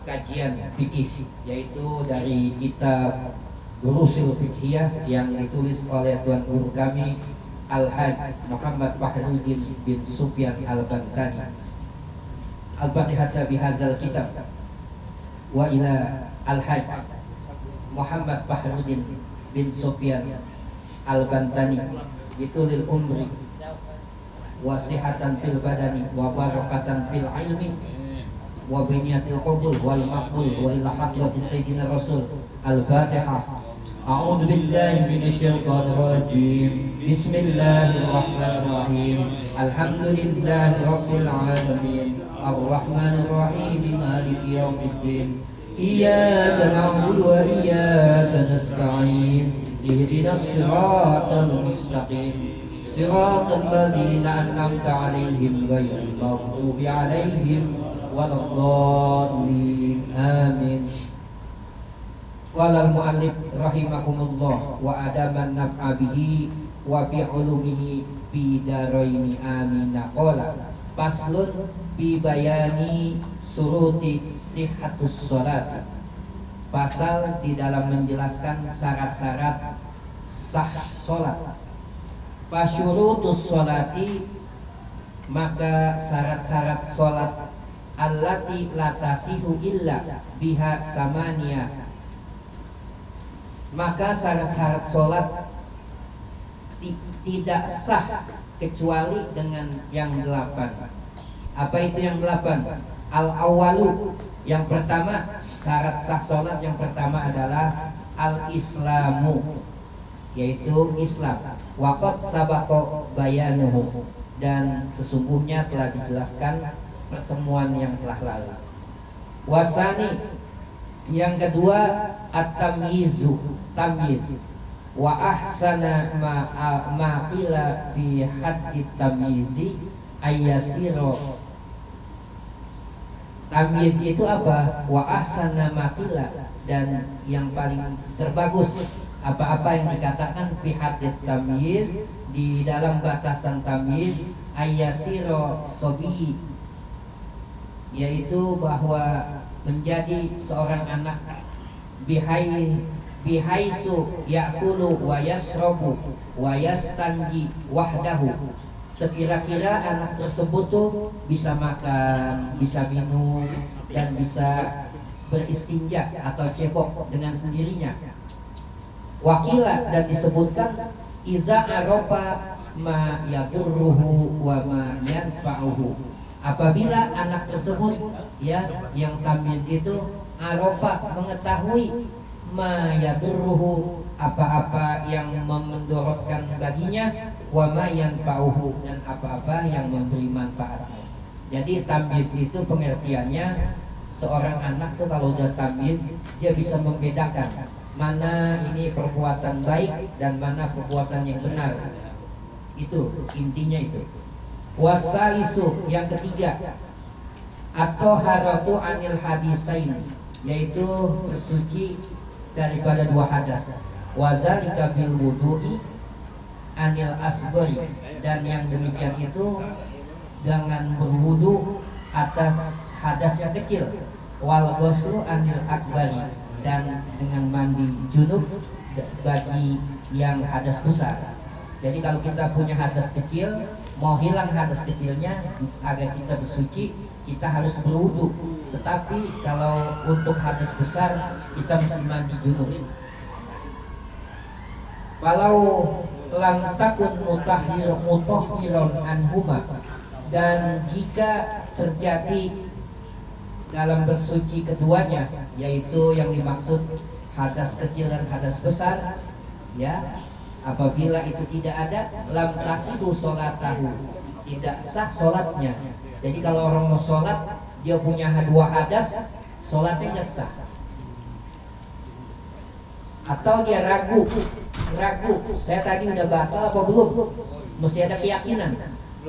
kajian fikih, yaitu dari kitab Durusil Fiqhiyah yang ditulis oleh Tuan Guru kami Al-Haj Muhammad Fahruddin bin Sufyan Al-Bantani. Al-Fatihah bihadzal kitab wa ila Al-Haj Muhammad Fahruddin bin Sufyan Al-Bantani bitulil umri wa sihatan fil badani wa barakatan fil ilmi wa biniyatil qabul wal maqbul wa ila hadratis sayyidina rasul. Al-Fatihah. A'udzu billahi minasyaitonir rajim. Bismillahirrahmanirrahim. Alhamdulillahi rabbil alamin. Arrahmanir rahim. Maliki yaumiddin. Iyyaka na'budu wa iyyaka nasta'in. Ihdinas siratal mustaqim. Siratal ladzina an'amta 'alaihim ghairil maghdubi 'alaihim waladdallin. Amin. Walal mu'allif rahimakumullah wa adaman naf'a bihi wa bi ulumihi fi daraini amin. Qala faslun bi bayani suruti sihhatus shalat. Pasal di dalam menjelaskan syarat-syarat sah salat. Fasyurutus sholati, maka syarat-syarat salat allati la tasihu illa biha samania, maka syarat-syarat sholat tidak sah kecuali dengan yang 8. Apa itu yang 8? Al-awwalu, yang pertama, syarat sah sholat yang pertama adalah al-islamu, yaitu Islam. Waqad sabaqa bayanuhu, dan sesungguhnya telah dijelaskan pertemuan yang telah lalu. Wasani, yang kedua, at-tamyizu, tamyiz. Wa ahsana ma'ila fi haddi tamyizi ayyasiro. Tamyiz itu apa? Wa ahsana ma'ila, dan yang paling terbagus apa-apa yang dikatakan fi haddi tamyiz, di dalam batasan tamyiz, ayyasiro sobi, yaitu bahwa menjadi seorang anak bihaisu yakulu wa yasrabu wa yastanji wahdahu, sekira-kira anak tersebut tuh bisa makan, bisa minum, dan bisa beristinja atau cebok dengan sendirinya. Wakila, dan disebutkan iza aropa ma yadurruhu wa ma yanfa'uhu, apabila anak tersebut, ya, yang tamyiz itu arofa, mengetahui ma yadurruhu, apa-apa yang memendorotkan baginya, wa ma yanfa'uhu, dan apa-apa yang memberi manfaatnya. Jadi tamyiz itu pengertiannya, seorang anak tuh kalau udah tamyiz, dia bisa membedakan mana ini perbuatan baik dan mana perbuatan yang benar. Itu intinya itu. Wasalisu, yang ketiga, atau haratu anil hadisain, yaitu bersuci daripada dua hadas. Wazalika bil wudu'i anil asgori, dan yang demikian itu dengan berwudu atas hadas yang kecil. Wal ghuslu anil akbari, dan dengan mandi junub bagi yang hadas besar. Jadi kalau kita punya hadas kecil, mau hilang hadas kecilnya agar kita bersuci, kita harus berwudu. Tetapi kalau untuk hadas besar, kita mesti mandi junub. Walau lam takun mutahhiron anhuma, dan jika terjadi dalam bersuci keduanya, yaitu yang dimaksud hadas kecil dan hadas besar, ya, apabila itu tidak ada, lam tasihu sholatahu, tidak sah sholatnya. Jadi kalau orang mau sholat, dia punya dua hadas, sholatnya nggak sah. Atau dia ragu, saya tadi udah batal apa belum? Mesti ada keyakinan.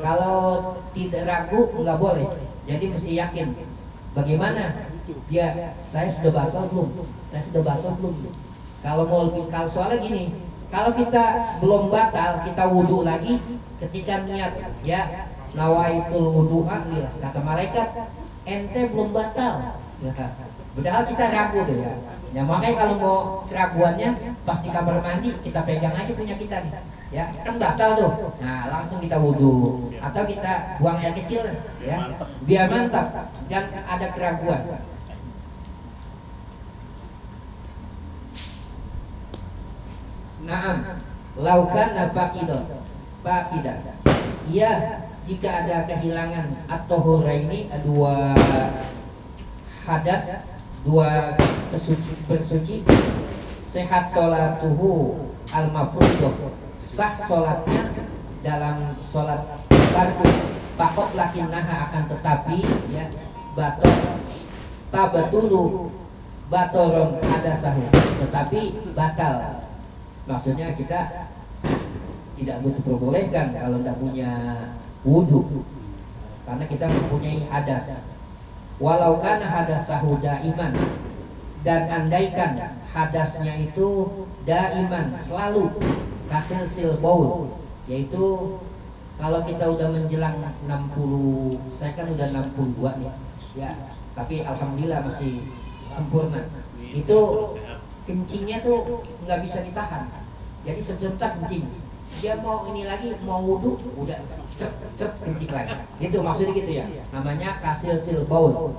Kalau tidak ragu nggak boleh, jadi mesti yakin. Bagaimana? Dia, saya sudah batal belum? Saya sudah batal belum? Kalau mau lebih, kalau soalnya gini, kalau kita belum batal, kita wudhu lagi, ketika niat, ya, nawaitul wudu'a, kata malaikat, ente belum batal, Nah, padahal kita ragu tuh ya. Ya makanya kalau mau keraguannya pas di kamar mandi kita pegang aja punya kita nih. Ya, kan batal tuh. Nah, langsung kita wudhu atau kita buang air kecil ya. Biar mantap dan ada keraguan. Naam, laukan faqidah. Faqidah. Iya, jika ada kehilangan atau ini dua hadas, dua bersuci, sehat sholatuhu al-mafruḍah, sah sholatnya dalam sholat fardu. Pakot lakinnaha akan tetapi ya batal tabatulu batoron hadasahu, tetapi batal. Maksudnya kita tidak diperbolehkan kalau tidak punya wudhu karena kita mempunyai hadas. Walau kana hadasahu daiman, dan andaikan hadasnya itu daiman selalu hasil silbaul, yaitu kalau kita udah menjelang 60, saya kan udah 62 nih ya, tapi alhamdulillah masih sempurna. Itu kencingnya tuh nggak bisa ditahan, jadi sebentar kencing, dia mau ini lagi mau wudhu udah cep kencing lagi, itu maksudnya gitu ya, namanya kasil silbaul.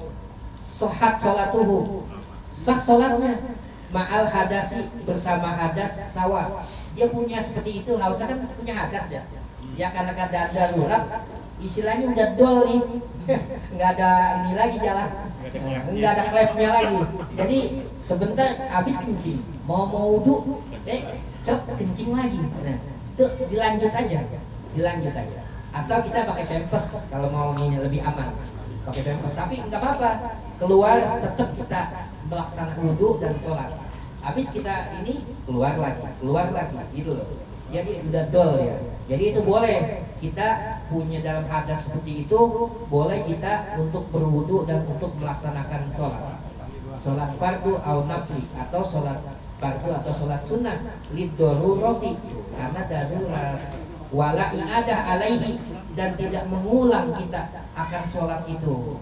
Sohat sholatuhu, sah sholatnya ma'al hadasi, bersama hadas sawa. Dia punya seperti itu, harusnya kan punya hadas ya, ya karena ada darurat istilahnya udah dol nih nggak ada ini lagi jalan, nggak ada klepnya lagi, jadi sebentar habis kencing mau wudhu cep kencing lagi. Nah itu dilanjut aja atau kita pakai pempes kalau mau ini lebih aman, pakai pempes, tapi nggak apa-apa, keluar tetap kita melaksanakan wudhu dan sholat, habis kita ini keluar lagi gitu loh. Jadi udah dol ya. Jadi itu boleh kita punya dalam hadas seperti itu, boleh kita untuk berwudu dan untuk melaksanakan sholat fardu au nafli, atau sholat fardu atau sholat sunnah lid darurati, karena darurat. Wala i'adah alaihi, dan tidak mengulang kita akan sholat itu.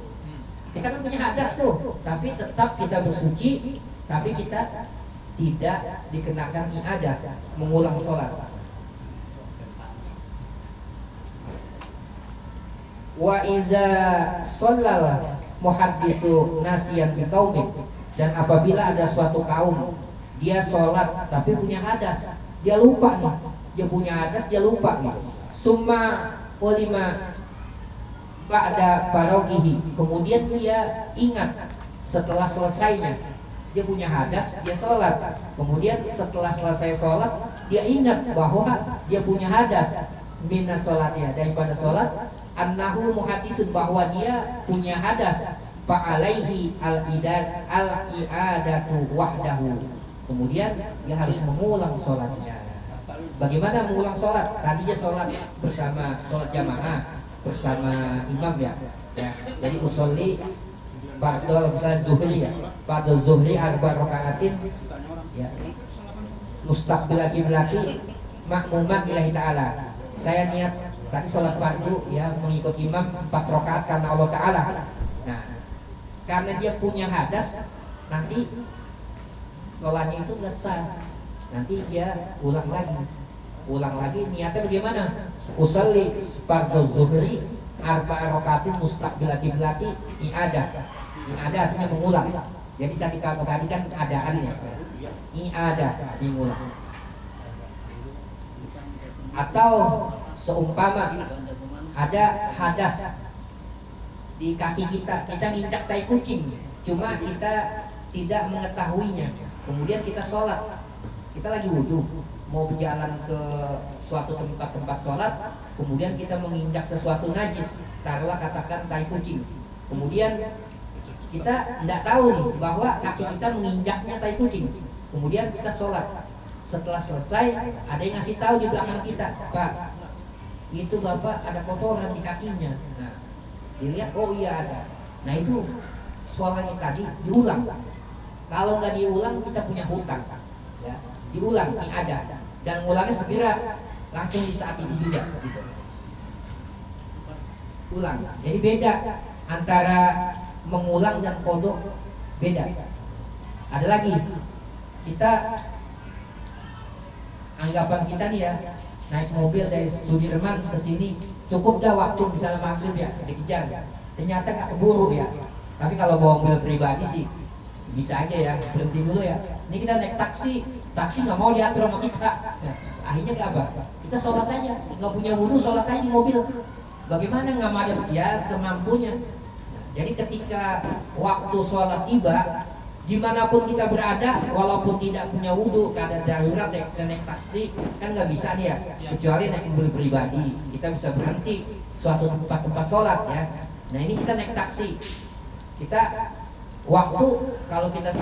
Kita kan punya hadas tuh, tapi tetap kita bersuci, tapi kita tidak dikenakan i'adah mengulang sholat. Wa iza shallal muhaddisu nasiyan biqaumin, dan apabila ada suatu kaum dia sholat tapi punya hadas, dia lupa nih, dia punya hadas dia lupa gitu. Summa ulima ba'da parogihi, kemudian dia ingat setelah selesainya, dia punya hadas, dia sholat, kemudian setelah selesai sholat dia ingat bahwa dia punya hadas minas sholatnya, daripada sholat, annahu muhaddisun, bahwa dia punya hadas, fa'alaihi al-i'adatu wahdahu, kemudian dia harus mengulang sholatnya. Bagaimana mengulang sholat? Tadi dia sholat bersama, sholat jamaah bersama imam ya. Jadi usolli fardol misalnya zuhri ya, fardol zuhri arba rakaatin ya, mustaqbil qiblati makmuman lillahi ta'ala. Saya niat tadi sholat fardu ya, mengikut imam 4 rakaat karena Allah Ta'ala. Nah, karena dia punya hadas, nanti sholatnya itu nggak sah, nanti dia ulang lagi niatnya bagaimana? Usolli fardhu zuhri arba'a rakaatin mustaqbil qiblati i'adah artinya mengulang. Jadi tadi kan adaannya i'adah, diulang. Atau seumpama ada hadas di kaki kita nginjak tai kucing, cuma kita tidak mengetahuinya, kemudian kita sholat, kita lagi wudhu mau berjalan ke suatu tempat sholat, kemudian kita menginjak sesuatu najis, taruhlah katakan tai kucing, kemudian kita tidak tahu nih bahwa kaki kita menginjaknya tai kucing, kemudian kita sholat. Setelah selesai ada yang ngasih tahu di belakang kita, Pak, itu Bapak ada kotoran di kakinya. Nah, dilihat, oh iya ada. Nah itu sholatnya tadi diulang. Kalau nggak diulang kita punya hutang ya. Diulang, ini ada, dan ulangnya segera, langsung di saat itu juga gitu. Ulang. Jadi beda antara mengulang dan kodok. beda. Ada lagi, kita anggapan kita nih ya, naik mobil dari Sudirman ke sini cukup dah waktu misalnya maghrib ya, dikejar. Ternyata nggak keburu ya. Tapi kalau bawa mobil pribadi sih bisa aja ya, berhenti dulu ya. Ini kita naik taksi, taksi nggak mau diatur sama kita. Nah, akhirnya ke apa? Kita sholat aja, nggak punya wudhu, sholat aja di mobil. Bagaimana nggak ada? Ya semampunya. Jadi ketika waktu sholat tiba, dimanapun kita berada, walaupun tidak punya wudhu, keadaan darurat, kita naik taksi, kan nggak bisa nih ya. Kecuali naik mobil pribadi, kita bisa berhenti suatu tempat-tempat sholat ya. Nah ini kita naik taksi, kita waktu kalau kita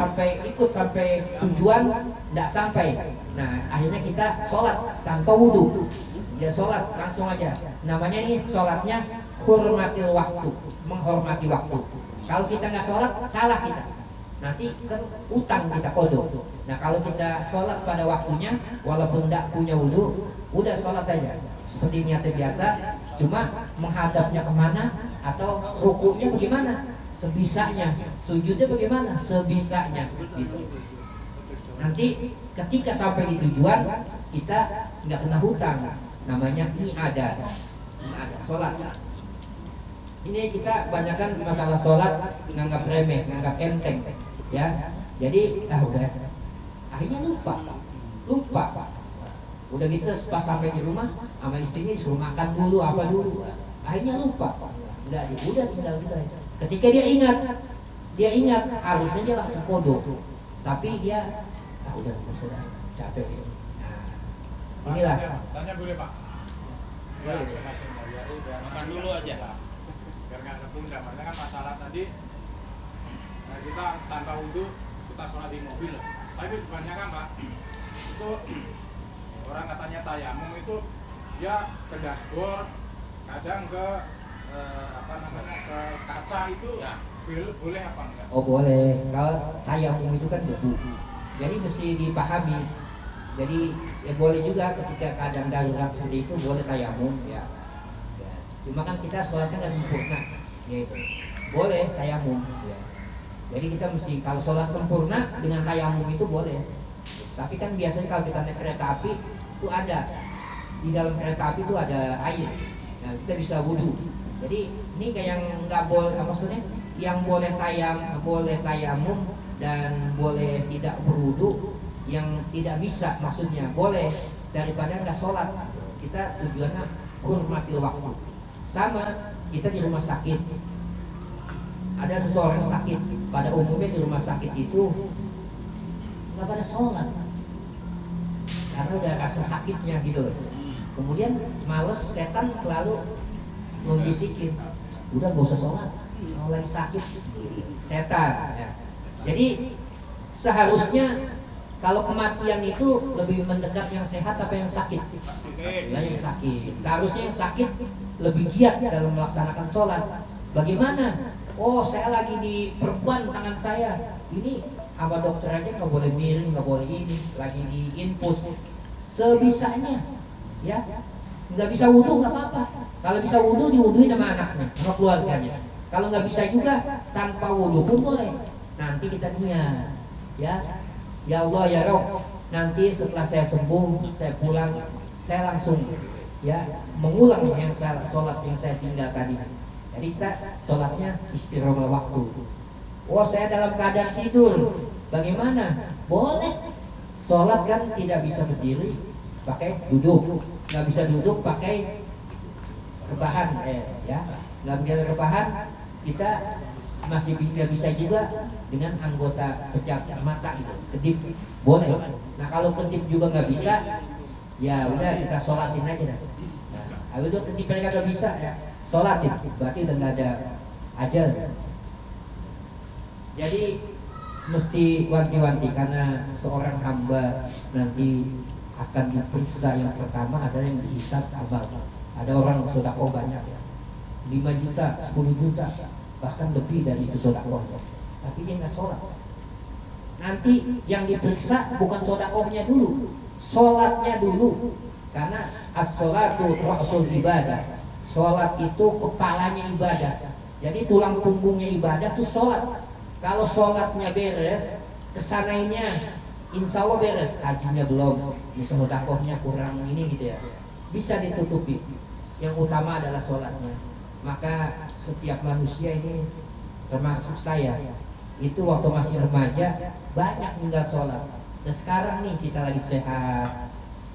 ikut sampai tujuan tidak sampai, nah akhirnya kita sholat tanpa wudhu. Dia sholat langsung aja. Namanya nih sholatnya hurmatil waktu, menghormati waktu. Kalau kita nggak sholat, salah kita. Nanti kan utang kita kodok. Nah kalau kita sholat pada waktunya, walaupun tidak punya wudhu, udah sholat aja. Seperti niatnya biasa, cuma menghadapnya kemana atau rukunya bagaimana? Sebisanya. Sujudnya bagaimana? Sebisanya. Gitu. Nanti ketika sampai di tujuan, kita nggak kena hutang. Namanya i'adah, sholat. Ini kita banyakkan masalah sholat nganggap remeh, nganggap enteng, ya. Jadi udah, akhirnya lupa. Udah gitu pas sampai di rumah sama istrinya disuruh makan dulu apa dulu, akhirnya lupa. Udah tinggal kita. Ketika dia ingat harusnya dia langsung kodok, tapi dia udah sudah capek. Nah, inilah. Tanya boleh Pak? Boleh. Makan dulu aja. Biar nggak ketunda. Makanya kan masalah tadi, nah kita tanpa wudhu kita sholat di mobil. Tapi kebanyakan Pak, itu orang katanya tayamum itu dia ke dashboard, kadang ke ke kaca itu ya. Boleh apa enggak? Oh boleh. Kalau tayamum itu kan debu, jadi mesti dipahami. Jadi ya boleh juga ketika keadaan darurat seperti itu boleh tayamum ya. Cuma kan kita sholatnya nggak sempurna, ya itu boleh tayamum. Ya. Jadi kita mesti kalau sholat sempurna dengan tayamum itu boleh. Tapi kan biasanya kalau kita naik kereta api itu ada di dalam kereta api itu ada air. Nah kita bisa wudhu. Jadi ini kayak yang nggak boleh, maksudnya yang boleh tayamum dan boleh tidak berwudhu, yang tidak bisa maksudnya boleh daripada nggak sholat. Kita tujuannya hurmatil waktu. Sama kita di rumah sakit, ada seseorang sakit, pada umumnya di rumah sakit itu nggak pada sholat karena udah rasa sakitnya gitu. Kemudian males, setan selalu membisikin, udah gak usah sholat kalau lagi sakit, setan ya. Jadi seharusnya kalau kematian itu lebih mendekat yang sehat apa yang sakit? Nah, yang sakit. Seharusnya yang sakit lebih giat dalam melaksanakan sholat. Bagaimana? Oh, saya lagi di perban tangan saya. Ini apa dokter aja nggak boleh miring, nggak boleh ini. Lagi di infus. Sebisanya, ya. Nggak bisa wudhu nggak apa-apa. Kalau bisa wudhu diwudhuin sama anaknya, sama keluarganya. Kalau nggak bisa juga tanpa wudhu pun boleh. Nanti kita niat, ya. Ya Allah ya Rob, nanti setelah saya sembuh, saya pulang, saya langsung ya mengulang yang sholat yang saya tinggal tadi. Jadi kita sholatnya istirahat waktu. Oh saya dalam keadaan tidur, bagaimana? Boleh. Sholat kan tidak bisa berdiri, pakai duduk. Nggak bisa duduk pakai rebahan, ya. Nggak bisa rebahan, kita masih bisa juga dengan anggota pejam mata gitu, kedip boleh. Nah kalau kedip juga nggak bisa, ya udah kita sholatin aja dah. Nah, udah kedipnya nggak bisa, ya sholatin, berarti udah nggak ada ajal. Jadi mesti wanti-wanti karena seorang hamba nanti akan diperiksa. Yang pertama adalah yang dihisab amal. Ada orang sedekah banyak ya, 5 juta, 10 juta, bahkan lebih dari itu sedekah, tapi dia nggak sholat. Nanti yang diperiksa bukan sedekahnya dulu, sholatnya dulu. Karena as-sholatu ra'sul ibadah. Sholat itu kepalanya ibadah. Jadi tulang punggungnya ibadah itu sholat. Kalau sholatnya beres, kesanainya insya Allah beres, hajinya belum, misalnya dakwahnya kurang ini gitu ya, bisa ditutupi. Yang utama adalah sholatnya. Maka setiap manusia ini, termasuk saya, itu waktu masih remaja banyak tinggal sholat. Dan sekarang nih kita lagi sehat,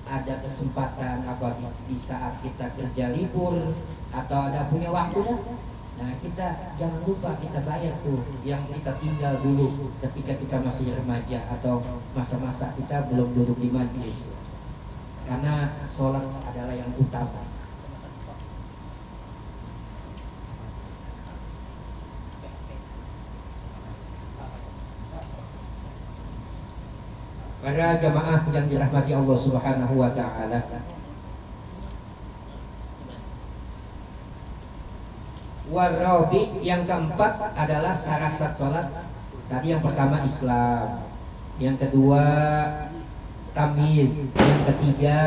ada kesempatan apa di saat kita kerja libur atau ada punya waktu dah. Nah kita jangan lupa kita bayar tuh yang kita tinggal dulu ketika kita masih remaja atau masa-masa kita belum duduk di majlis, karena sholat adalah yang utama. Para jamaah yang dirahmati Allah Subhanahu wa taala. Warabi, yang keempat adalah syarat sholat. Tadi yang pertama Islam, yang kedua tamyiz, yang ketiga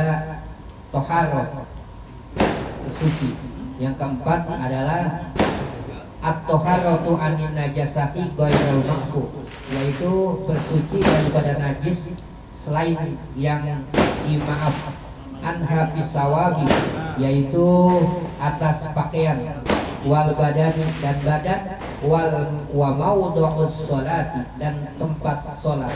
toharoh, bersuci, yang keempat adalah at-toharatu anin najasati ghairil ma'fu, yaitu bersuci daripada najis selain yang dimaaf, anha bisawabi, yaitu atas pakaian, wal badani, dan badan, wa maudhu'us sholati, dan tempat sholat,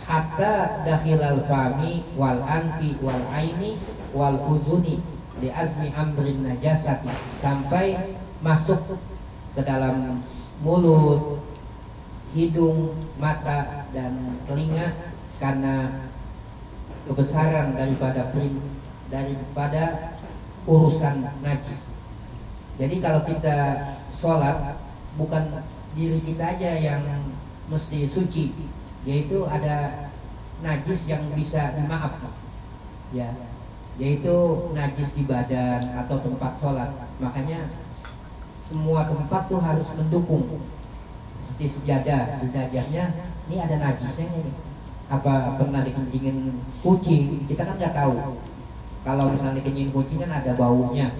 hatta dakhilal fami wal anfi wal aini wal uzuni li azmi amrin najasati, sampai masuk ke dalam mulut, hidung, mata, dan telinga karena kebesaran daripada urusan najis. Jadi kalau kita sholat, bukan diri kita aja yang mesti suci, yaitu ada najis yang bisa dimaafkan, ya, yaitu najis di badan atau tempat sholat. Makanya semua tempat tuh harus mendukung. Seperti sejadahnya, ini ada najisnya nih. Apa pernah dikencingin kucing? Kita kan nggak tahu. Kalau misalnya dikencingin kucing kan ada baunya.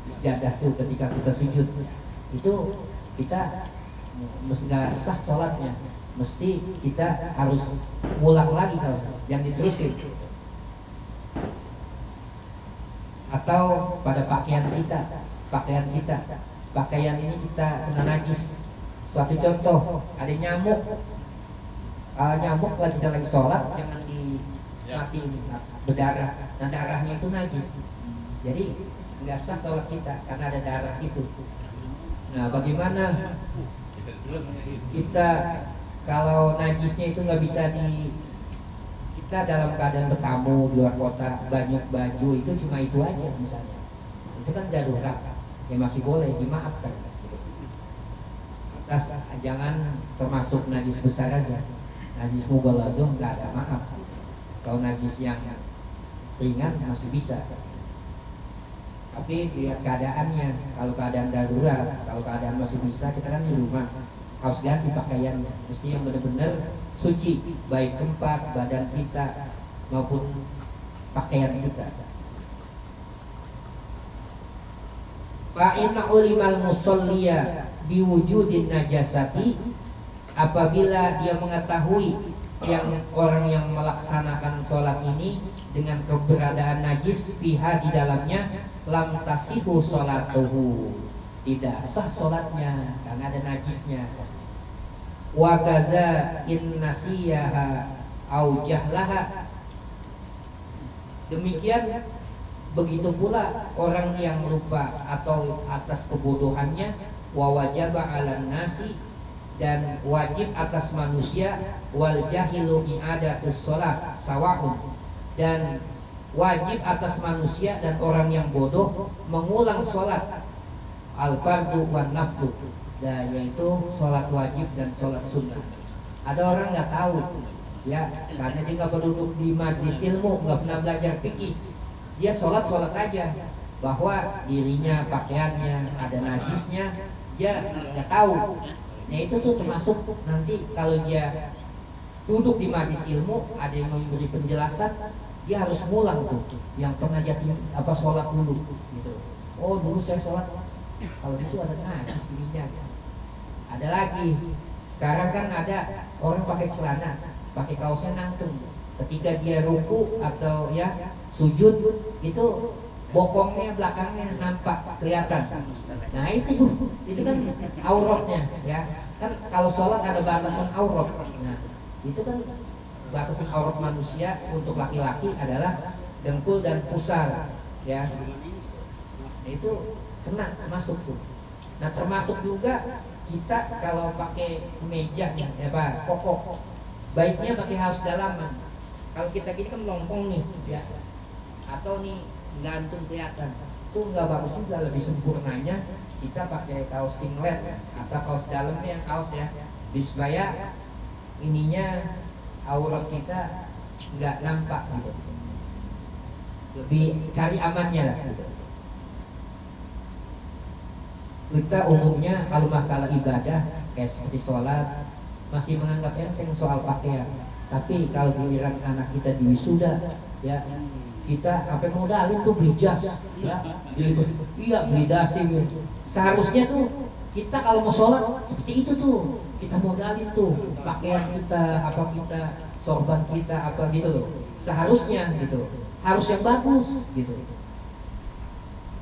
Sejadah tuh ketika kita sujud, itu kita mesti nggak sah sholatnya. Mesti kita harus ulang lagi kalau yang diterusin. Atau pada pakaian ini kita kena najis. Suatu contoh, ada nyamuk. Nyamuk lagi kita lagi sholat, jangan dimatiin, berdarah. Nah darahnya itu najis, jadi nggak sah sholat kita karena ada darah itu. Nah bagaimana kita kalau najisnya itu nggak bisa kita dalam keadaan bertamu di luar kota, banyak baju itu cuma itu aja misalnya, itu kan darurat, ya masih boleh dimaafkan. Jangan termasuk najis besar aja, najis mughaladzah nggak ada maaf. Kalau najis yang ringan masih bisa, tapi lihat keadaannya. Kalau keadaan darurat, kalau keadaan masih bisa, kita kan di rumah harus ganti pakaiannya, mesti yang benar-benar suci, baik tempat, badan kita maupun pakaian kita. Fa'inna ulimal musolliya biwujudin najasati, apabila dia mengetahui yang orang yang melaksanakan sholat ini dengan keberadaan najis fiha di dalamnya, lam tasihu sholatuhu, tidak sah sholatnya karena ada najisnya. Wa kaza in nasiyaha au jahlaha, demikian begitu pula orang yang lupa atau atas kebodohannya, wa wajaba 'alan nasi, dan wajib atas manusia, wal jahilu i'adatus shalah sawa'un, dan wajib atas manusia dan orang yang bodoh mengulang sholat al fardu wan naflu, yaitu sholat wajib dan sholat sunnah. Ada orang nggak tahu, ya, karena dia nggak berduduk di majlis ilmu, nggak pernah belajar fikih, dia sholat aja, bahwa dirinya, pakaiannya ada najisnya, dia nggak tahu. Nah itu tuh termasuk nanti kalau dia duduk di majlis ilmu, ada yang memberi penjelasan, dia harus ngulang tuh yang pernah dia sholat dulu gitu. Oh dulu saya sholat, kalau itu ada najis dirinya. Ada lagi Sekarang kan ada orang pakai celana, pakai kaosnya nangtung. Ketika dia ruku atau ya sujud itu bokongnya belakangnya nampak kelihatan. Nah itu kan auratnya ya. Kan kalau sholat ada batasan aurat. Nah itu kan batasan aurat manusia untuk laki-laki adalah dengkul dan pusar ya. Nah, itu kena masuk tuh. Nah termasuk juga kita kalau pakai kemeja ya apa koko baiknya pakai kaos dalaman. Kalau kita gini kan melompong nih ya, atau nih gantung kelihatan, tuh nggak bagus juga. Lebih sempurnanya kita pakai kaos singlet atau kaos dalamnya kaos ya, supaya ininya aurat kita nggak nampak gitu. Lebih cari amannya lah gitu. Kita umumnya kalau masalah ibadah kayak seperti sholat masih menganggap enteng soal pakaian. Tapi kalau giliran anak kita di wisuda ya kita sampai modalin tuh beli jas ya, iya beli dasi gitu. Seharusnya tuh kita kalau mau sholat seperti itu tuh kita modalin tuh pakaian kita, apa kita, sorban kita apa gitu loh. Seharusnya gitu, harus yang bagus gitu.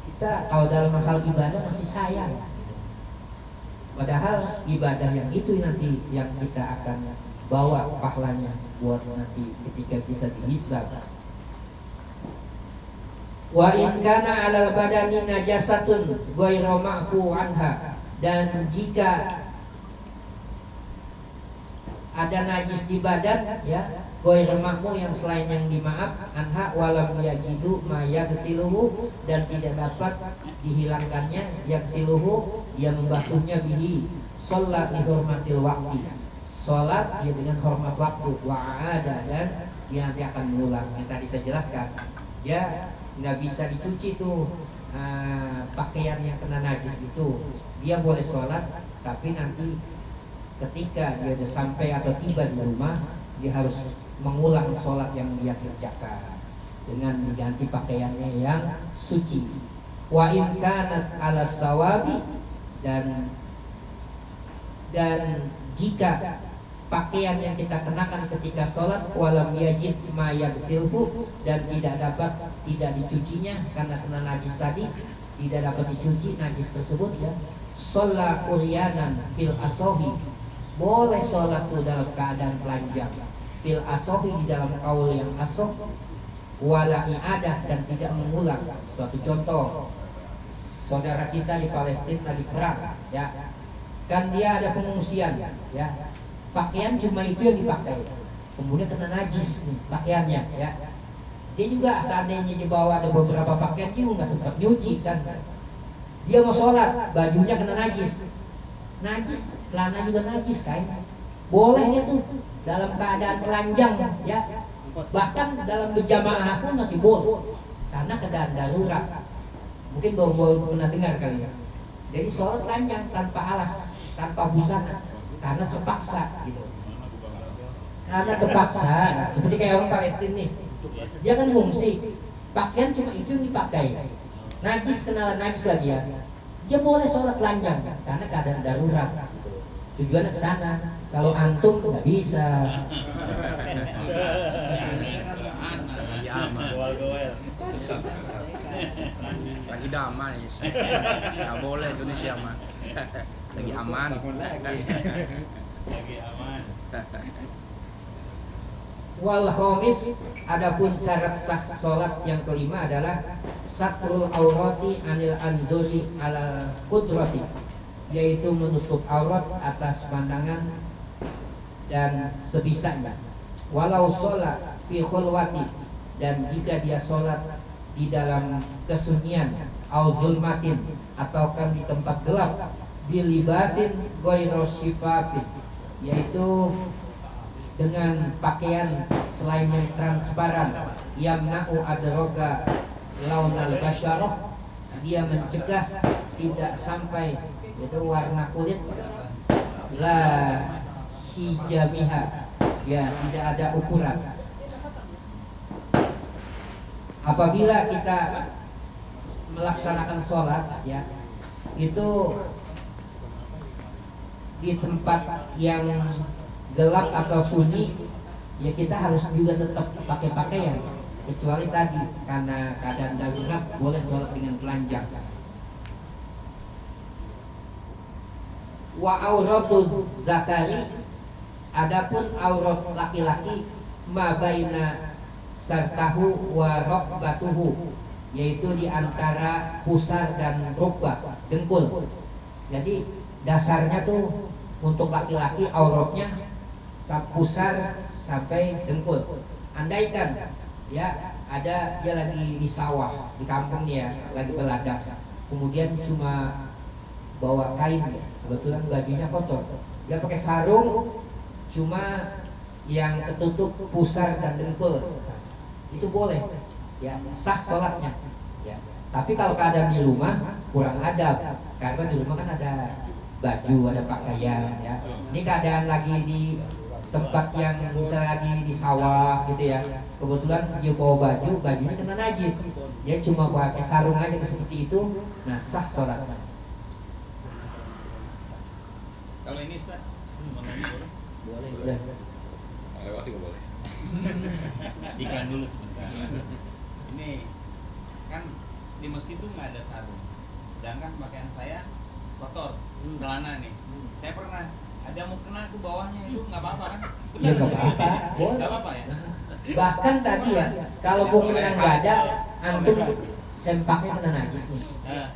Kita kalau dalam hal ibadah masih sayang gitu. Padahal ibadah yang itu nanti yang kita akan bawa pahalanya buat nanti ketika kita dihisab. Wa in kana 'alal badani najasatun ghairu ma'fu anha, dan jika ada najis di badan ya ghairu ma'fu yang selain yang dimaaf anha walam yajidu ma yaghsiluhu, dan tidak dapat dihilangkannya yaghsiluhu dia membasuhnya bihi sholat li hurmatil waqti, sholat dia dengan hormat waktu, wa'ada dan dia nanti akan mengulang. Yang tadi saya jelaskan ya nggak bisa dicuci tuh pakaian yang kena najis itu. Dia boleh sholat tapi nanti ketika dia sudah sampai atau tiba di rumah dia harus mengulang sholat yang dia kerjakan dengan diganti pakaiannya yang suci. Wa in kanat ala sawabi, dan jika pakaian yang kita kenakan ketika sholat walam yajid ma yaghsilhu, dan tidak dicucinya karena kena najis tadi, tidak dapat dicuci najis tersebut ya, sholat uryanan fil asohi, boleh sholat tuh dalam keadaan telanjang, fil asohi di dalam kaul yang asoh, wala i'adah dan tidak mengulang. Suatu contoh, saudara kita di Palestina lagi perang ya, kan dia ada pengungsian ya, pakaian cuma itu yang dipakai, kemudian kena najis nih pakaiannya ya. Dia juga seandainya di bawah ada beberapa pakaian dia nggak sempat nyuci kan, dia mau sholat bajunya kena najis, celana juga najis kain, boleh dia tuh dalam keadaan telanjang ya, bahkan dalam berjamaah pun masih boleh karena keadaan darurat. Mungkin baru pernah dengar kali ya, jadi sholat telanjang tanpa alas, tanpa busana karena terpaksa gitu. Karena terpaksa, nah, seperti kayak orang Palestina nih, dia kan ngungsi, pakaian cuma itu yang dipakai, najis kenalan najis lagi ya, dia boleh sholat telanjang karena keadaan darurat gitu. Tujuannya ke sana. Kalau antum nggak bisa. Lagi damai, nggak boleh Indonesia mah. Lagi aman. Lagi aman. Wal khamis, adapun syarat sah sholat yang kelima adalah satrul aurati anil anzuri ala qudrati, yaitu menutup aurat atas pandangan dan sebisanya. Walau sholat fi khulwati, dan jika dia sholat di dalam kesunyian, au zulmatin, atau kan di tempat gelap, bilibasin ghairu syifafin, yaitu dengan pakaian selain yang transparan, yamna'u adroga launal basyarah, dia mencegah tidak sampai itu warna kulit la hijamiha, ya tidak ada ukuran. Apabila kita melaksanakan sholat ya, itu di tempat yang gelap atau sunyi, ya kita harus juga tetap pakai pakaian, kecuali tadi karena keadaan darurat boleh sholat dengan telanjang. Wa auratuz zakari, adapun aurat laki-laki, ma baina sartahu wa rokbatuhu, yaitu di antara pusar dan rukbah, dengkul. Jadi dasarnya tuh untuk laki-laki auratnya pusar sampai dengkul. Andaikan ya ada dia lagi di sawah di kampung nih ya, lagi beladak, kemudian cuma bawa kain ya, kebetulan bajunya kotor, dia pakai sarung cuma yang ketutup pusar dan dengkul, itu boleh ya, sah sholatnya ya. Tapi kalau keadaan di rumah kurang adab, karena di rumah kan ada baju, ada pakaian ya. Ini keadaan lagi di tempat yang misalnya lagi di sawah gitu ya, kebetulan dia bawa baju, bajunya kena najis, dia cuma pakai sarung aja seperti itu, nah sah sholatnya. Kalau ini Ustaz, boleh? Boleh. Lewat juga boleh. Iklan dulu sebentar. Ini kan di masjid itu nggak ada sarung, sedangkan pakaian saya kotor, celana nih. Saya pernah ada mau kena ke bawahnya, itu nggak apa-apa kan? Ya nggak apa-apa, boleh. Nggak apa-apa ya? Bahkan tadi ya, kalau bukan yang nggak ada, antum sempaknya kena najis nih.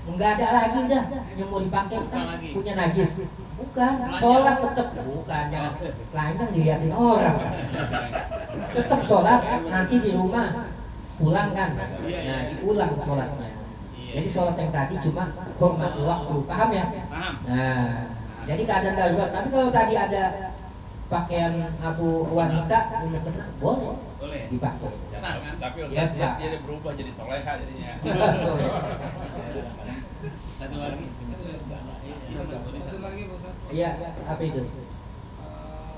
Nggak ada lagi dah yang mau dipakai kan punya najis. Bukan, sholat tetap bukan, jangan telanjang dilihatin orang. Tetap sholat, nanti di rumah pulang kan. Nah, diulang sholatnya. Jadi sholat yang tadi cuma hormati waktu, paham ya? Paham. Nah, jadi keadaan darurat. Tapi kalau tadi ada pakaian atau wanita belum kena, boleh Boleh. dipakai. Sah kan? Tapi Ya, untuk sah. dia berubah jadi soleha jadinya. Sorry. Satu lagi. Satu lagi Pak Ustaz. Iya, apa itu?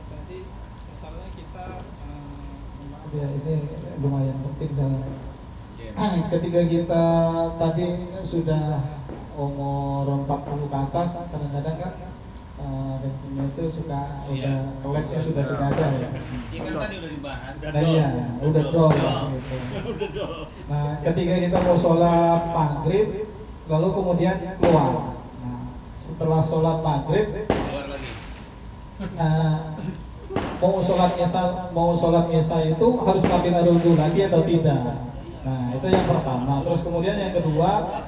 Tadi misalnya kita ya ini lumayan penting soalnya. Ketika kita tadi sudah umur 40 ke atas, kadang-kadang kan kencingnya itu suka udah keleknya sudah tidak ada ya. Iya kan tadi udah dibahas. Nah iya, udah drop gitu. Nah ketika kita mau sholat maghrib, lalu kemudian keluar. Nah setelah sholat maghrib, Keluar lagi. mau sholat isya itu harus ngambil air wudhu lagi atau tidak? Nah itu yang pertama. Terus kemudian yang kedua,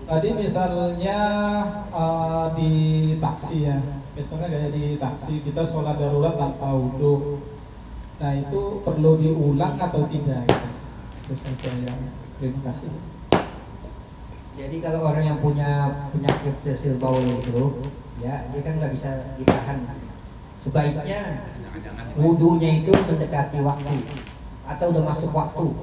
tadi misalnya di taksi ya, misalnya kayak di taksi kita sholat darurat tanpa wudhu. Nah itu perlu diulang atau tidak? Itu saja ya. Terima kasih. Jadi kalau orang yang punya penyakit sesil baul itu, ya dia kan nggak bisa ditahan. Sebaiknya wudhunya itu mendekati waktu atau udah masuk waktu.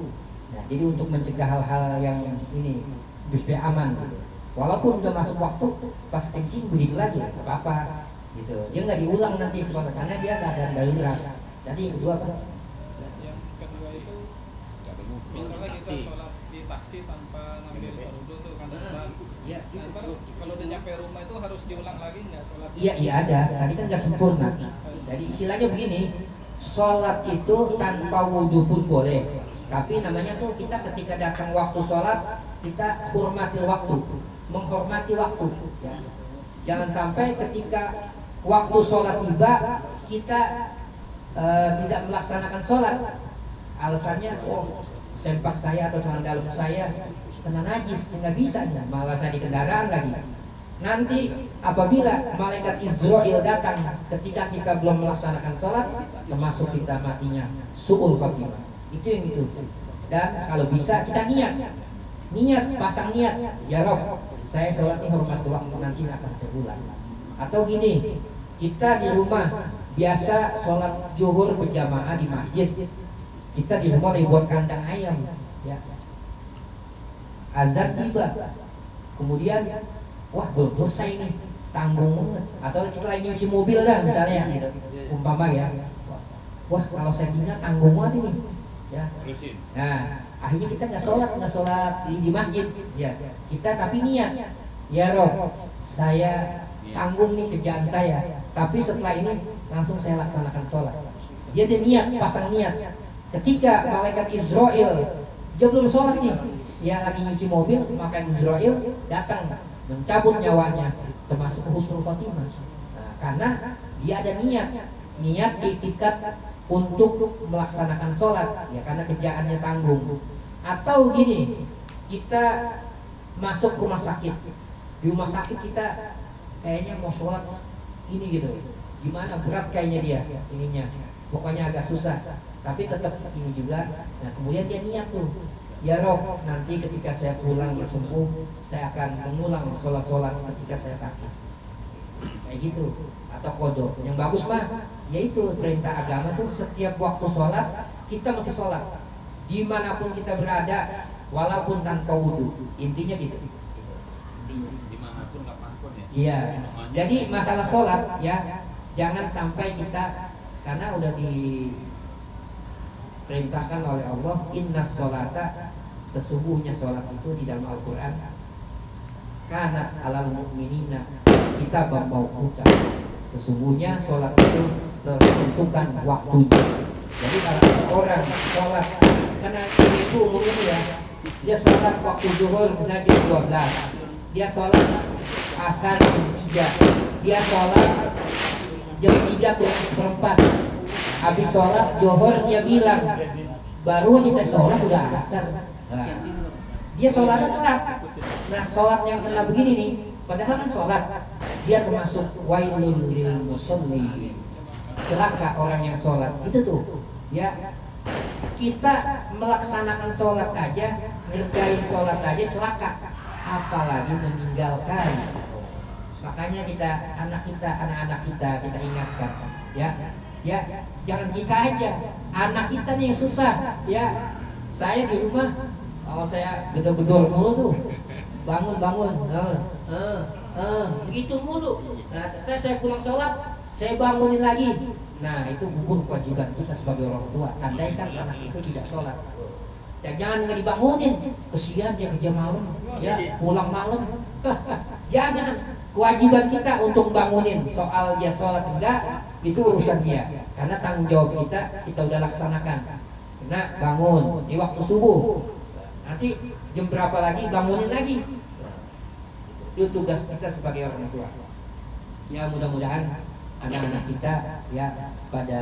Nah, jadi untuk mencegah hal-hal yang ini supaya aman gitu. Walaupun udah masuk waktu, pas kencing begitu lagi, nggak apa-apa gitu. Dia nggak diulang nanti sekolah karena dia keadaan darurat. Jadi yang kedua apa? Yang kedua itu misalnya kita sholat di taksi tanpa ngambil air wudhu tuh kan depan. Ya. Nah, kalau udah nyampe rumah itu harus diulang lagi nggak sholat? Iya ada. Tadi kan nggak sempurna. Jadi istilahnya begini, sholat itu tanpa wudhu pun boleh. Tapi namanya tuh kita ketika datang waktu sholat, kita hormati waktu, menghormati waktu. Ya. Jangan sampai ketika waktu sholat tiba kita tidak melaksanakan sholat. Alasannya, oh sempak saya atau celana dalam saya kena najis, nggak bisa ya, malah saya di kendaraan lagi. Nanti apabila malaikat Israel datang ketika kita belum melaksanakan sholat, termasuk kita matinya su'ul khatimah. Itu yang itu. Dan kalau bisa kita niat, pasang niat, ya Rob, saya sholat ini hormat waktu, nanti akan saya ulang. Atau gini, kita di rumah biasa sholat zuhur berjamaah di masjid, kita di rumah lagi buat kandang ayam, ya. Azan tiba, kemudian wah belum selesai nih, tanggung banget. Atau kita lagi nyuci mobil dah misalnya gitu, umpama ya, wah kalau saya tinggal tanggung banget ini, ya. Nah akhirnya kita nggak sholat di masjid, ya. Kita tapi niat, ya Rob, saya tanggung nih kerjaan saya, tapi setelah ini langsung saya laksanakan sholat. Dia ada niat, pasang niat. Ketika malaikat Israel, dia belum sholat nih, dia lagi nyuci mobil, maka Israel datang mencabut nyawanya, termasuk husnul khotimah. Nah, karena dia ada niat itikat untuk melaksanakan sholat, ya karena kerjaannya tanggung. Atau gini, kita masuk rumah sakit, di rumah sakit kita kayaknya mau sholat ini gitu, gimana berat kayaknya dia ininya, pokoknya agak susah, tapi tetap ini juga. Nah kemudian dia niat tuh, ya Rob, nanti ketika saya pulang sembuh, saya akan mengulang sholat ketika saya sakit, kayak gitu. Atau kodok, yang bagus mah, yaitu perintah agama tuh setiap waktu sholat kita mesti sholat, dimanapun kita berada, walaupun tanpa wudhu, intinya gitu. Dimanapun kapanpun ya. Iya. Jadi masalah sholat ya, jangan sampai kita, karena udah diperintahkan oleh Allah, innas sholata, sesungguhnya sholat itu di dalam Al-Quran, kanat alal mu'minina kitaban mauquta, sesungguhnya sholat itu tertentukan waktunya. Jadi kalau orang sholat, karena itu umumnya ya, dia sholat waktu zuhur misalnya jam 12, dia sholat asar jam 3, dia sholat jam 3 kurang seperempat, habis sholat zuhur dia bilang baru aja saya sholat udah asar. Nah, dia sholatnya telat. Nah sholat yang kena begini nih, padahal kan sholat, dia termasuk wailul lil musolli, celaka orang yang sholat. Itu tuh ya, kita melaksanakan sholat aja, ngerjain sholat aja celaka, apalagi meninggalkan. Makanya anak-anak kita ingatkan ya, jangan kita aja, anak kita nih yang susah ya. Saya di rumah, kalau saya gedor-gedor mulu tuh, bangun begitu mulu. Nah saya pulang sholat, saya bangunin lagi. Nah itu gugur kewajiban kita sebagai orang tua. Andaikan anak itu tidak sholat, jangan nggak dibangunin, kesian dia kerja malam, ya pulang malam. Jangan, kewajiban kita untuk bangunin. Soal dia sholat enggak, itu urusan dia, karena tanggung jawab kita udah laksanakan. Nah bangun di waktu subuh, nanti jam berapa lagi bangunin lagi. Itu tugas kita sebagai orang tua. Ya mudah-mudahan anak-anak kita ya pada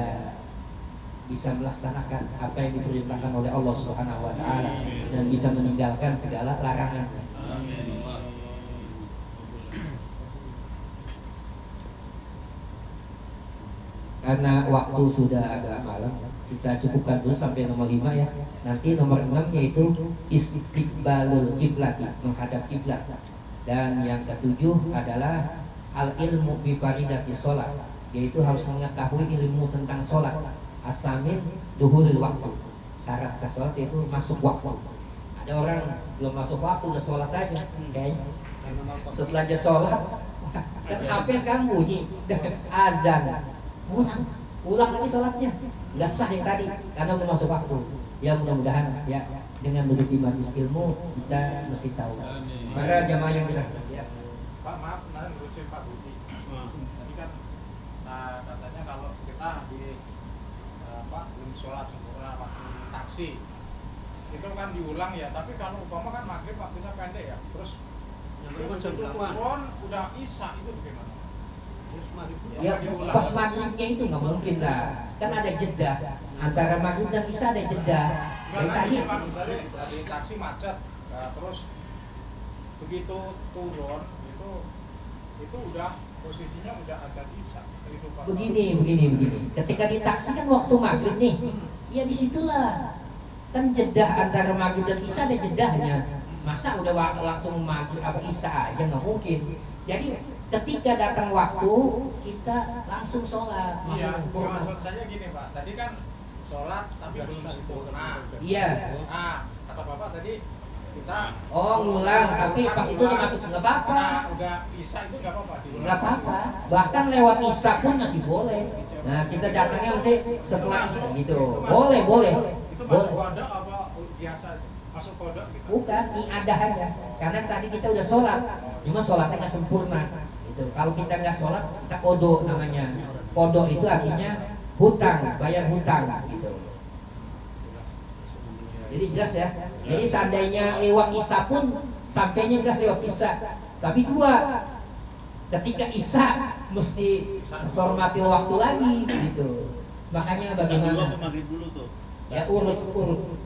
bisa melaksanakan apa yang diperintahkan oleh Allah Subhanahu wa taala dan bisa meninggalkan segala larangan. Karena waktu sudah agak malam, kita cukupkan dulu sampai nomor 5 ya. Nanti nomor 6 yaitu istiqbalul kiblat, menghadap kiblat. Dan yang ketujuh adalah al ilmu bi faridati sholat, yaitu harus mengetahui ilmu tentang sholat. Asamin duhulil waktu, syarat sah sholat yaitu masuk waktu. Ada orang belum masuk waktu udah sholat aja, kayaknya setelah dia sholat kan HP sekarang bunyi azan, ulang lagi sholatnya, nggak sah yang tadi karena belum masuk waktu. Ya mudah-mudahan ya dengan duduk di majelis ilmu kita mesti tahu. Para jamaah yang dirahmati ya. Pak maaf, kemarin ngurusin Pak Budi. Tadi kan katanya kalau kita di belum sholat sempurna waktu taksi itu kan diulang ya. Tapi kalau umpama kan maghrib waktunya pendek ya, terus itu turun udah isya, itu bagaimana? Ya pas maghribnya itu nggak mungkin lah, kan ada jeda antara maghrib dan isya, ada jeda. Dari tadi misalnya di taksi macet, terus begitu turun itu udah posisinya udah agak isya. Begini. Ketika di taksi kan waktu maghrib nih, ya disitulah kan jeda antara maghrib dan isya, ada jedahnya. Masa udah langsung maghrib apa isya aja, nggak mungkin. Jadi ketika datang waktu kita langsung sholat. Iya, maksud saya gini Pak, tadi kan sholat tapi belum sempurna. Iya. Nah, kata Bapak tadi kita ngulang, tapi pas itu masuk nggak apa-apa. Udah isya itu nggak apa-apa. Nggak apa-apa. Bahkan lewat isya pun masih boleh. Nah kita datangnya nanti setelah isya gitu. Boleh. Itu masuk kodok apa biasa? Masuk kodok gitu? Bukan, ada aja. Karena tadi kita udah sholat, cuma sholatnya nggak sempurna. gitu. Kalau kita nggak sholat, kita kodok namanya. Kodok itu artinya hutang, bayar hutang gitu. Jadi jelas ya. Jadi seandainya lewat isya pun sampainya nggak lewat isya, tapi dua. Ketika isya mesti hormati waktu lagi gitu. Makanya bagaimana? Ya urut,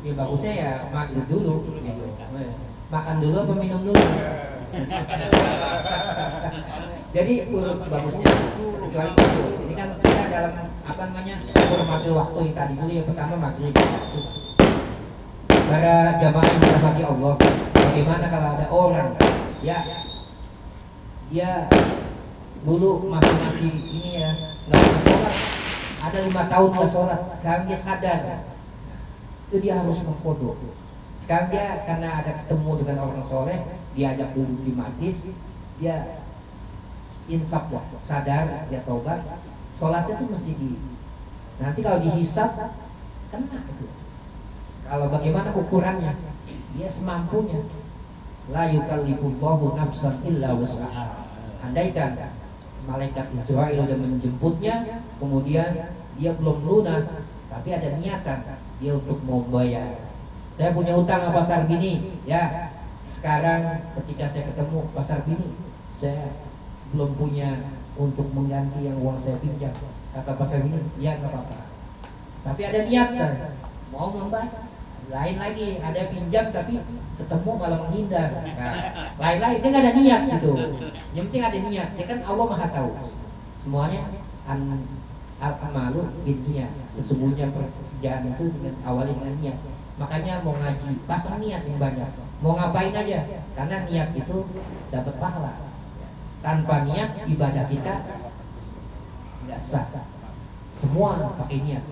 ya bagusnya ya maghrib dulu gitu. Makan dulu apa minum dulu. Jadi urut bagusnya. Kecuali itu. Ini kan kita dalam apa namanya hormati waktu yang tadi dulu. Yang pertama maghrib. Para jamaah yang dirahmati Allah, bagaimana kalau ada orang ya dia dulu masih ini ya nggak pernah sholat, ada 5 tahun nggak sholat, sekarang dia sadar, itu dia harus mengkodok. Sekarang dia karena ada ketemu dengan orang soleh, diajak duduk di majlis, dia insaf lah, sadar, dia taubat, sholatnya tuh mesti nanti kalau dihisab kena itu. Kalau bagaimana ukurannya? Dia semampunya. La yukallifullahu nafsan illa wus'aha. Andaikan malaikat Israel sudah menjemputnya, kemudian dia belum lunas, tapi ada niatan dia untuk mau bayar. Saya punya utang sama Pasar Bini, ya. Sekarang ketika saya ketemu Pasar Bini, saya belum punya untuk mengganti yang uang saya pinjam. Kata Pasar Bini, ya nggak apa-apa. Tapi ada niatan mau membayar. Lain lagi, ada pinjam tapi ketemu malah menghindar. Nah, lain-lain dia nggak ada niat gitu. Yang penting ada niat. Ya kan Allah Maha tahu semuanya. Al-amalu binniyat. Sesungguhnya pekerjaan itu awalnya dengan niat. Makanya mau ngaji pasang niat yang banyak. Mau ngapain aja, karena niat itu dapat pahala. Tanpa niat ibadah kita tidak sah. Semua pakai niat.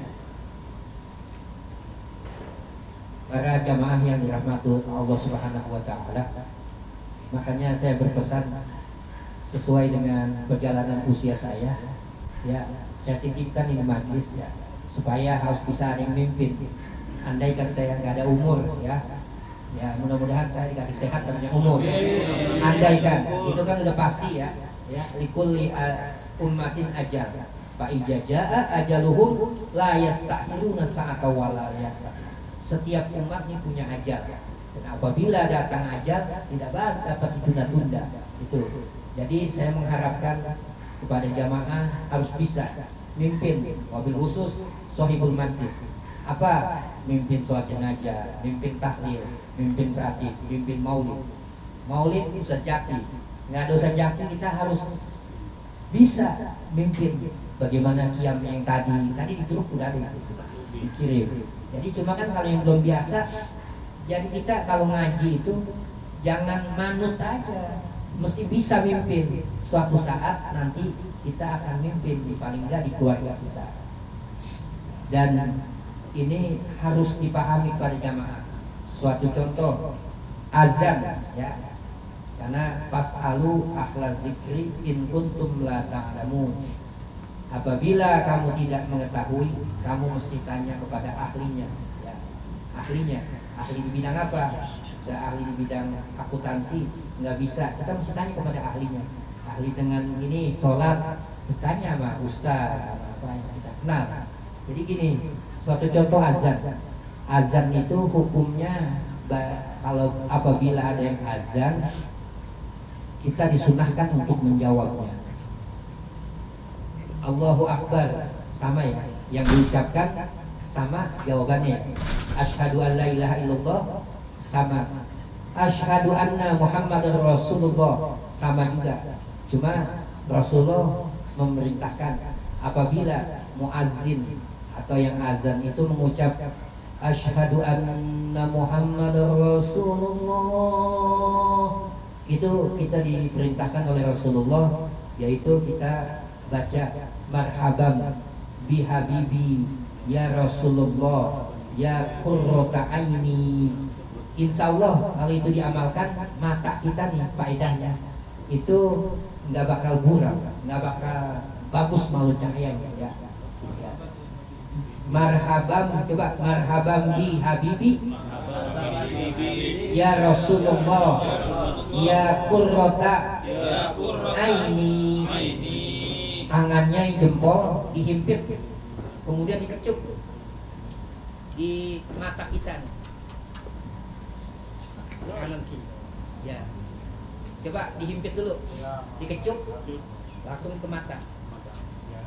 Para jamaah yang dirahmati Allah Subhanahu wa taala, makanya saya berpesan sesuai dengan perjalanan usia saya, ya saya titipkan ini majlis ya, supaya harus bisa ada yang mimpin. Andaikan saya nggak ada umur ya mudah-mudahan saya dikasih sehat dan punya umur. Andaikan itu kan udah pasti ya likulli ummatin ajal, fa ijajaa ajaluhum la yastakhiruna sa'ata wa la yastaqim. Setiap umat ini punya ajal, dan apabila datang ajal tidak dapat ditunda-tunda itu. Jadi saya mengharapkan kepada jamaah harus bisa mimpin, wabil khusus sohibul majlis. Apa? Mimpin sholat jenazah, mimpin tahlil, mimpin ratib, mimpin maulid. Maulid Ustaz Jaki, nggak ada Ustaz Jaki kita harus bisa mimpin. Bagaimana qiyam yang tadi di grup udah ada dikirim. Jadi cuma kan kalau yang belum biasa, jadi kita kalau ngaji itu jangan manut aja, mesti bisa mimpin. Suatu saat nanti kita akan mimpin, paling nggak di keluarga kita. Dan ini harus dipahami pada jamaah. Suatu contoh azan ya, karena fas'alu ahla zikri in kuntum la ta'lamun. Apabila kamu tidak mengetahui, kamu mesti tanya kepada ahlinya ya. Ahli di bidang apa? Saya ahli di bidang akuntansi, nggak bisa, kita mesti tanya kepada ahlinya. Ahli dengan ini sholat, terus tanya sama ustaz apa yang kita kenal. Jadi gini, suatu contoh azan itu hukumnya kalau apabila ada yang azan, kita disunahkan untuk menjawabnya. Allahu Akbar sama ya, yang diucapkan sama jawabannya. Asyhadu an la ilaha illallah sama. Asyhadu anna Muhammadar Rasulullah sama juga. Cuma Rasulullah memerintahkan apabila muazzin atau yang azan itu mengucap asyhadu anna Muhammadar Rasulullah, itu kita diperintahkan oleh Rasulullah, yaitu kita baca marhaban bi habibi ya Rasulullah ya qurrata aini. Insya Allah kalau itu diamalkan, mata kita nih faedahnya itu nggak bakal buram, nggak bakal bagus malu cahayanya ya. Marhaban, coba marhaban bi habibi ya Rasulullah ya qurrata aini. angannya jempol dihimpit, kemudian dikecup di mata kita nih. Kanan kiri. Ya. Coba dihimpit dulu, dikecup, langsung ke mata.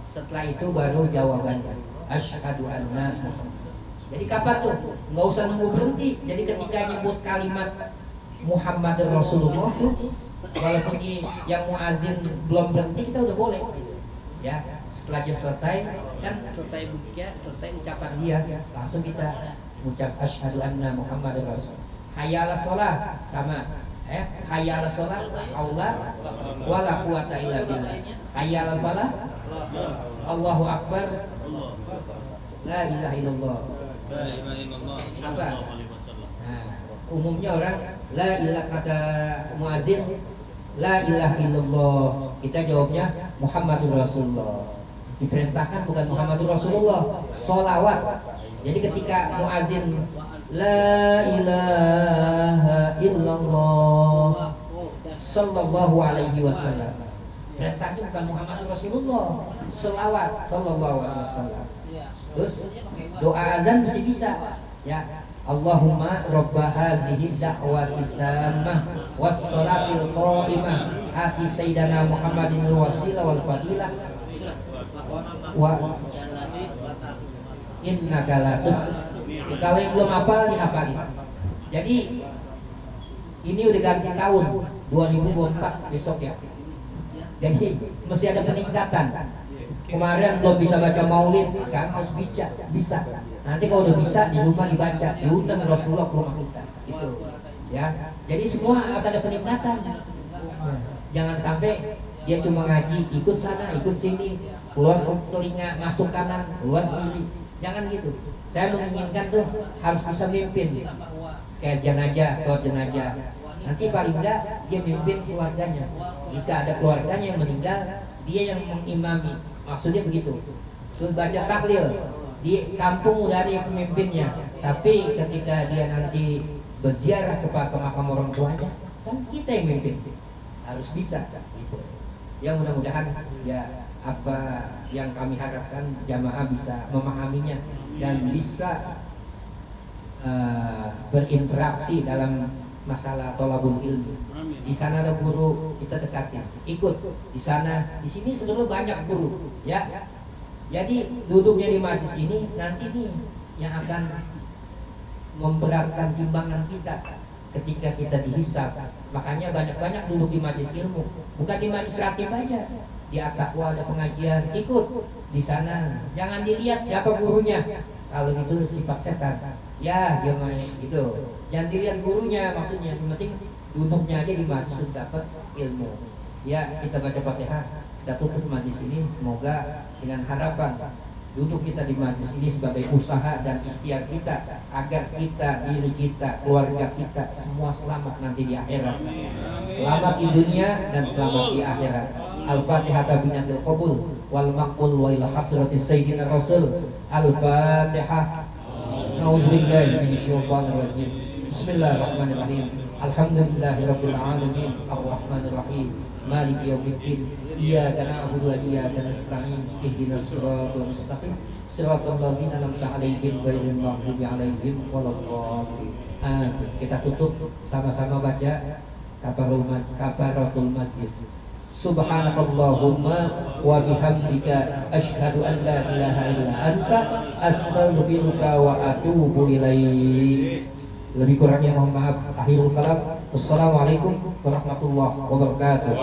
Setelah itu baru jawabannya asyhadu anna Muhammad. Jadi kapan tuh? Nggak usah nunggu berhenti. Jadi ketika nyebut kalimat Muhammad Rasulullah tuh, walaupun yang muazin belum berhenti, kita udah boleh. Ya, setelah dia selesai, kan selesai bukia, selesai ucapan dia, langsung kita ucap asyhadu anna Muhammad Rasul. Hayya 'alas shalah sama. Hayya 'alas shalah, Allah wala quwata illa billah. Hayya 'alal falah, Allahu akbar, la ilaha illallah. Apa? Nah, umumnya orang la ilaha, kata muazin la ilaha illallah, kita jawabnya Muhammadur Rasulullah. Diperintahkan bukan Muhammadur Rasulullah, sholawat. Jadi ketika muazin la ilaha illallah sallallahu alaihi wasallam, perintahnya bukan Muhammadur Rasulullah, sholawat sallallahu alaihi wasallam. Terus doa azan mesti bisa, ya. Allahumma rabba hazihi da'wati tammah was salatil qa'imah ati sayyidina Muhammadin wasilah wal fadilah wa innaka latus. Kalau yang belum hafal dihafalin. Jadi ini udah ganti tahun 2024 besok ya. Jadi mesti ada peningkatan. Kemarin belum bisa baca maulid, sekarang harus bisa. Nanti kalau udah bisa di rumah dibaca, diundang Rasulullah ke rumah kita. Gitu. Ya. Jadi semua harus ada peningkatan. Nah, jangan sampai dia cuma ngaji, ikut sana, ikut sini, keluar telinga, masuk kanan, keluar kiri. Jangan gitu. Saya menginginkan tuh harus bisa mimpin. Kayak jenazah, sholat jenazah. Nanti paling enggak dia mimpin keluarganya. Jika ada keluarganya yang meninggal, dia yang mengimami. Maksudnya begitu. Terus baca tahlil. Di kampung udah ada yang pemimpinnya. Tapi ketika dia nanti berziarah ke makam orang tuanya, kan kita yang mimpin. Harus bisa gitu. Ya mudah-mudahan ya apa yang kami harapkan jamaah bisa memahaminya dan bisa berinteraksi dalam masalah tolabul ilmi. Di sana ada guru, kita dekati, ikut di sana, di sini sebenarnya banyak guru, ya. Jadi duduknya di majlis ini nanti nih yang akan memberatkan timbangan kita ketika kita dihisab. Makanya banyak-banyak duduk di majlis ilmu, bukan di majlis ratib aja. Di At-Taqwa ada pengajian, ikut di sana. Jangan dilihat siapa gurunya. Kalau gitu sifat setan. Ya, dia main gitu. Jangan dilihat gurunya, maksudnya. Yang penting duduknya aja di majlis dapat ilmu. Ya, kita baca Fatihah, kita tutup majlis ini. Semoga dengan harapan duduk kita di majlis ini sebagai usaha dan ikhtiar kita agar kita, diri kita, keluarga kita semua selamat nanti di akhirat. Selamat di dunia dan selamat di akhirat. Al-Fatihah binatil qabul wal maqbul wa ila hadratis sayyidina Rasul. Al-Fatihah. A'udzubillahi minasyaitonir rajim. Bismillahirrahmanirrahim. Alhamdulillahirabbil alamin arrahmanir rahim maliki yaumiddin iyyaka na'budu wa iyyaka nasta'in ihdinas siratal mustaqim siratal ladzina an'amta 'alaihim ghairil maghdubi 'alaihim waladdallin. Kita tutup sama-sama baca kafaratul majlis. Subhanakallahumma wa bihamdika asyhadu an la ilaha illa anta astaghfiruka wa atubu ilaik. Lebih kurangnya mohon maaf. Akhirul kalam. Wassalamualaikum warahmatullahi wabarakatuh.